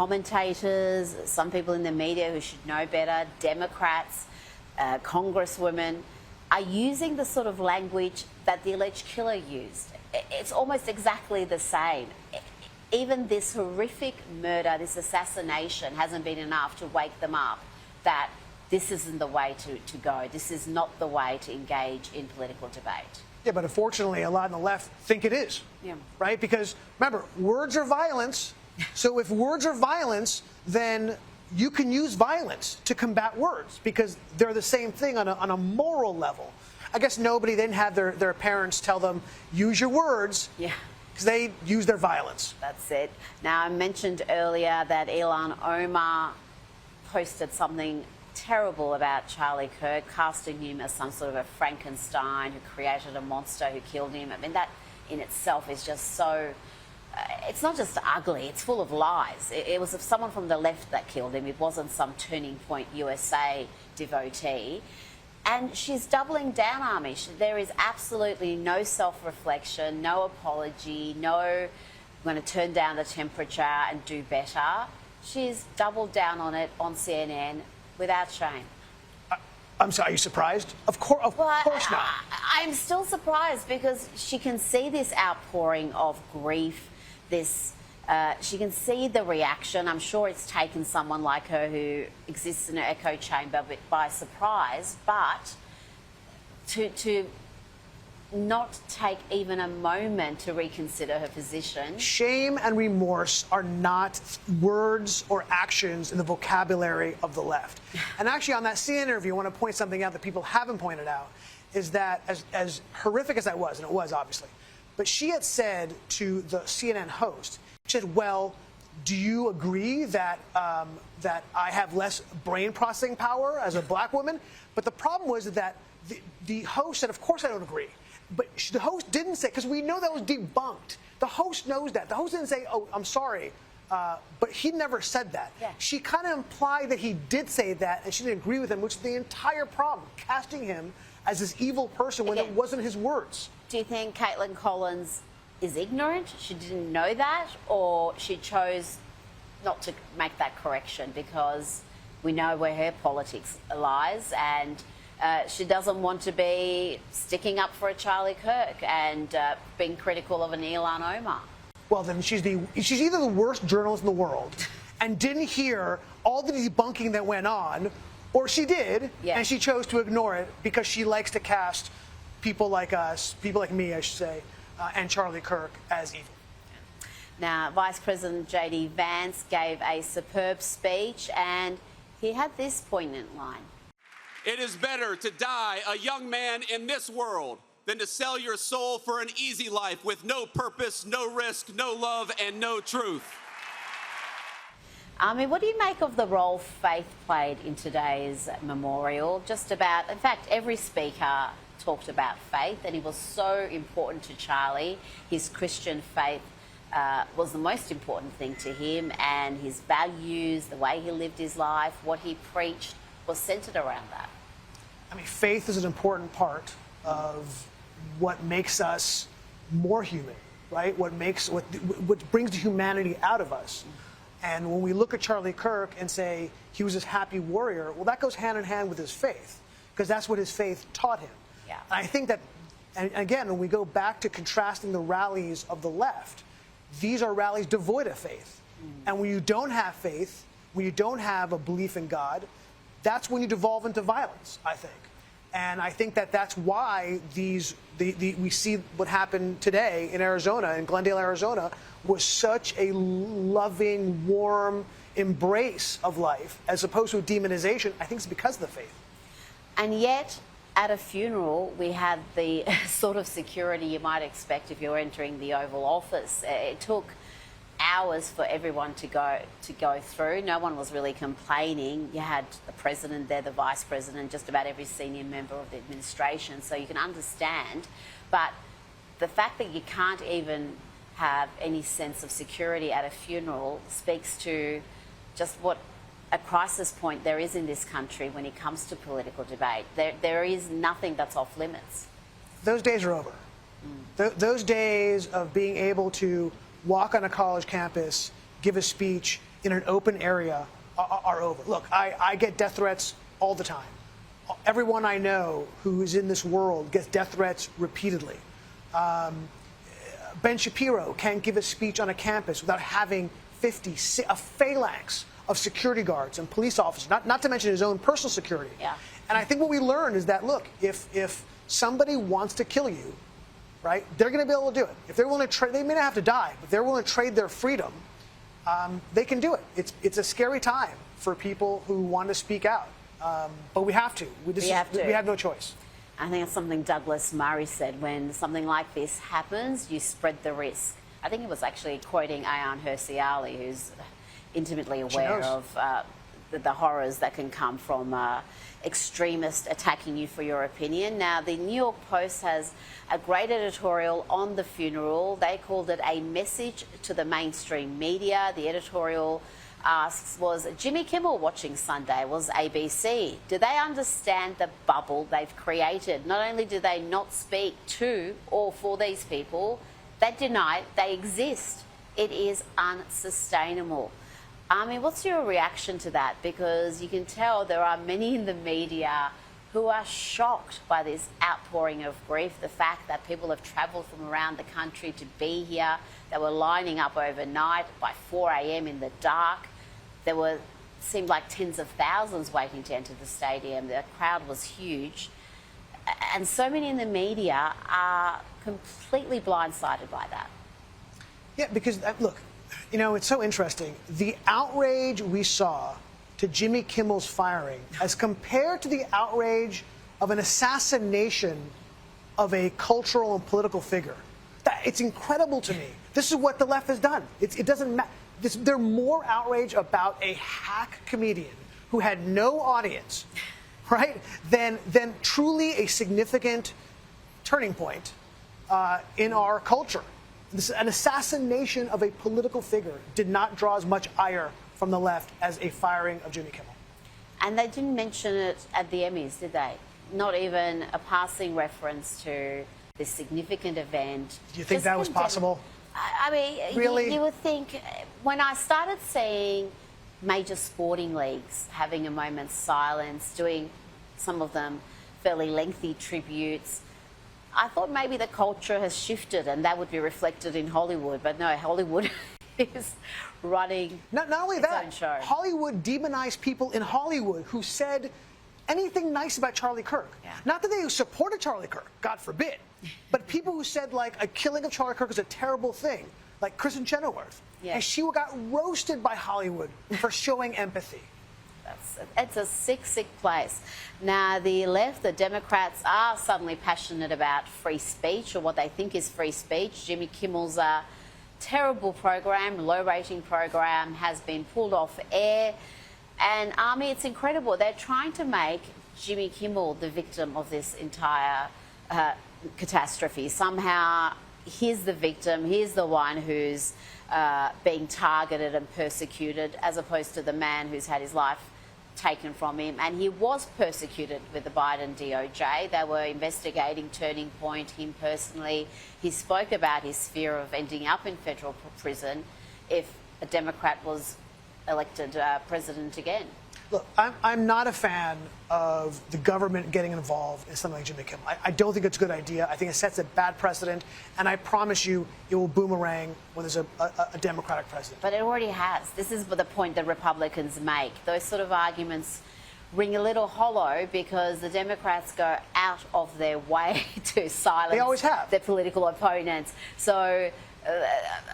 commentators, some people in the media who should know better, Democrats, congresswomen, are using the sort of language that the alleged killer used. It's almost exactly the same. Even this horrific murder, this assassination, hasn't been enough to wake them up that this isn't the way to go. This is not the way to engage in political debate. Yeah, but unfortunately, a lot on the left think it is. Yeah. Right? Because, remember, words are violence. So if words are violence, then you can use violence to combat words because they're the same thing on a moral level. I guess nobody didn't have their parents tell them, use your words. Yeah. Because they use their violence. That's it. Now, I mentioned earlier that Ilhan Omar posted something terrible about Charlie Kirk, casting him as some sort of a Frankenstein who created a monster who killed him. I mean, that in itself is just so... it's not just ugly, it's full of lies. It was someone from the left that killed him. It wasn't some Turning Point USA devotee. And she's doubling down, Amish. There is absolutely no self-reflection, no apology, no I'm going to turn down the temperature and do better. She's doubled down on it on CNN without shame. I'm sorry, are you surprised? Of course not. I'm still surprised because she can see this outpouring of grief, she can see the reaction. I'm sure it's taken someone like her who exists in an echo chamber by surprise, but to not take even a moment to reconsider her position. Shame and remorse are not words or actions in the vocabulary of the left. And actually, on that CNN interview, I want to point something out that people haven't pointed out, is that as horrific as that was, and it was obviously, but she had said to the CNN host, she said, well, do you agree that that I have less brain processing power as a black woman? But the problem was that the host said, of course I don't agree. But the host didn't say, because we know that was debunked. The host knows that. The host didn't say, oh, I'm sorry. But he never said that. Yeah. She kind of implied that he did say that, and she didn't agree with him, which is the entire problem, casting him as this evil person when it wasn't his words. Do you think Caitlin Collins is ignorant? She didn't know that? Or she chose not to make that correction because we know where her politics lies and she doesn't want to be sticking up for a Charlie Kirk and being critical of an Ilhan Omar? Well, then she's either the worst journalist in the world and didn't hear all the debunking that went on, or she did, and she chose to ignore it because she likes to cast people like us, people like me, I should say, and Charlie Kirk as evil. Now, Vice President J.D. Vance gave a superb speech, and he had this poignant line. It is better to die a young man in this world than to sell your soul for an easy life with no purpose, no risk, no love, and no truth. I mean, what do you make of the role faith played in today's memorial? Just about, in fact, every speaker talked about faith, and it was so important to Charlie. His Christian faith was the most important thing to him, and his values, the way he lived his life, what he preached, was centered around that. I mean, faith is an important part of what makes us more human, right? What brings the humanity out of us. And when we look at Charlie Kirk and say he was this happy warrior, well, that goes hand in hand with his faith, because that's what his faith taught him. Yeah. And I think that, and again, when we go back to contrasting the rallies of the left, these are rallies devoid of faith. And when you don't have faith, when you don't have a belief in God, that's when you devolve into violence, I think. And I think that that's why we see what happened today in Arizona, in Glendale, Arizona, was such a loving, warm embrace of life, as opposed to a demonization. I think it's because of the faith. And yet, at a funeral, we had the sort of security you might expect if you're entering the Oval Office. It took hours for everyone to go through. No one was really complaining. You had the president there, the vice president, just about every senior member of the administration, so you can understand. But the fact that you can't even have any sense of security at a funeral speaks to just what a crisis point there is in this country when it comes to political debate. There is nothing that's off limits. Those days are over. Those days of being able to walk on a college campus, give a speech, in an open area are over. Look, I get death threats all the time. Everyone I know who is in this world gets death threats repeatedly. Ben Shapiro can't give a speech on a campus without having a phalanx of security guards and police officers, not to mention his own personal security. Yeah. And I think what we learned is that, look, if somebody wants to kill you, right, they're going to be able to do it. If they're willing to trade, they may not have to die, but they're willing to trade their freedom, they can do it. It's a scary time for people who want to speak out. But we have to. We have no choice. I think it's something Douglas Murray said: when something like this happens, you spread the risk. I think it was actually quoting Ayaan Hirsi Ali, who's intimately aware of the horrors that can come from extremists attacking you for your opinion. Now, the New York Post has a great editorial on the funeral. They called it a message to the mainstream media. The editorial asks, was Jimmy Kimmel watching Sunday? Was ABC? Do they understand the bubble they've created? Not only do they not speak to or for these people, they deny they exist. It is unsustainable. I mean, what's your reaction to that? Because you can tell there are many in the media who are shocked by this outpouring of grief, the fact that people have travelled from around the country to be here. They were lining up overnight by 4 a.m. in the dark. There seemed like tens of thousands waiting to enter the stadium. The crowd was huge. And so many in the media are completely blindsided by that. Yeah, because, look, you know, it's so interesting. The outrage we saw to Jimmy Kimmel's firing as compared to the outrage of an assassination of a cultural and political figure. It's incredible to me. This is what the left has done. It doesn't matter. They're more outraged about a hack comedian who had no audience, right, than truly a significant turning point in our culture. An assassination of a political figure did not draw as much ire from the left as a firing of Jimmy Kimmel. And they didn't mention it at the Emmys, did they? Not even a passing reference to this significant event. Do you think that was possible? I mean, really? You would think, when I started seeing major sporting leagues having a moment's silence, doing some of them fairly lengthy tributes, I thought maybe the culture has shifted and that would be reflected in Hollywood. But no, Hollywood is running not only its that, own show. Hollywood demonized people in Hollywood who said anything nice about Charlie Kirk. Yeah. Not that they supported Charlie Kirk, God forbid, but people who said, like, a killing of Charlie Kirk is a terrible thing, like Kristen Chenoweth. Yeah. And she got roasted by Hollywood for showing empathy. It's a sick, sick place. Now, the left, the Democrats, are suddenly passionate about free speech, or what they think is free speech. Jimmy Kimmel's terrible program, low-rating program, has been pulled off air. And, Army, it's incredible. They're trying to make Jimmy Kimmel the victim of this entire catastrophe. Somehow, he's the victim. He's the one who's being targeted and persecuted, as opposed to the man who's had his life taken from him. And he was persecuted with the Biden DOJ. They were investigating Turning Point, him personally. He spoke about his fear of ending up in federal prison if a Democrat was elected president again. Look, I'm not a fan of the government getting involved in something like Jimmy Kimmel. I don't think it's a good idea. I think it sets a bad precedent, and I promise you it will boomerang when there's a Democratic president. But it already has. This is the point that Republicans make. Those sort of arguments ring a little hollow because the Democrats go out of their way to silence They always have. their political opponents. So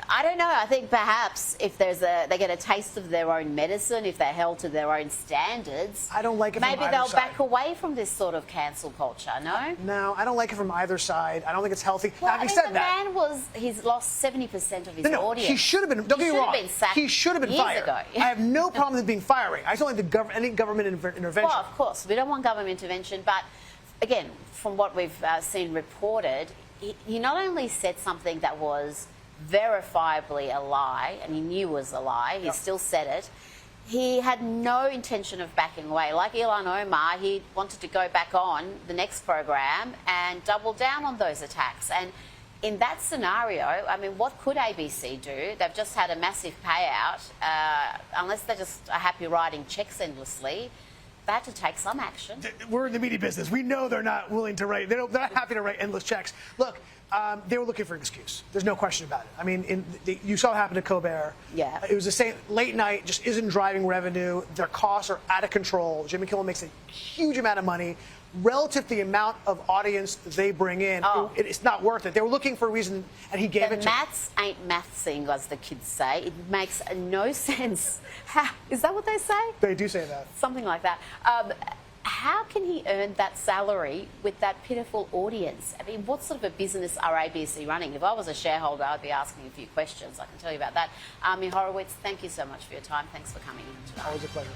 I don't know. I think perhaps if they get a taste of their own medicine, if they're held to their own standards, I don't like it from maybe either they'll side. back away from this sort of cancel culture. No. No, I don't like it from either side. I don't think it's healthy. Well, Having I mean, said the that, man he's lost 70% of his audience. he should have been. Don't get me wrong. He should have been years fired. ago. I have no problem with being firing. I just don't like any government intervention. Well, of course, we don't want government intervention, but again, from what we've seen reported, he not only said something that was verifiably a lie, and he knew was a lie, he still said it. He had no intention of backing away. Like Ilhan Omar, he wanted to go back on the next program and double down on those attacks. And in that scenario, I mean, what could ABC do? They've just had a massive payout. Unless they just are happy writing checks endlessly, they had to take some action. We're in the media business. We know they're not willing to write. They're not happy to write endless checks. Look, they were looking for an excuse. There's no question about it. I mean, you saw what happened to Colbert. Yeah. It was the same. Late night just isn't driving revenue. Their costs are out of control. Jimmy Kimmel makes a huge amount of money. Relative to the amount of audience they bring in, it's not worth it. They were looking for a reason, and he gave it to them. Maths ain't mathsing, as the kids say. It makes no sense. Is that what they say? They do say that. Something like that. How can he earn that salary with that pitiful audience? I mean, what sort of a business are ABC running? If I was a shareholder, I'd be asking a few questions. I can tell you about that. Horowitz, thank you so much for your time. Thanks for coming in today. Always a pleasure.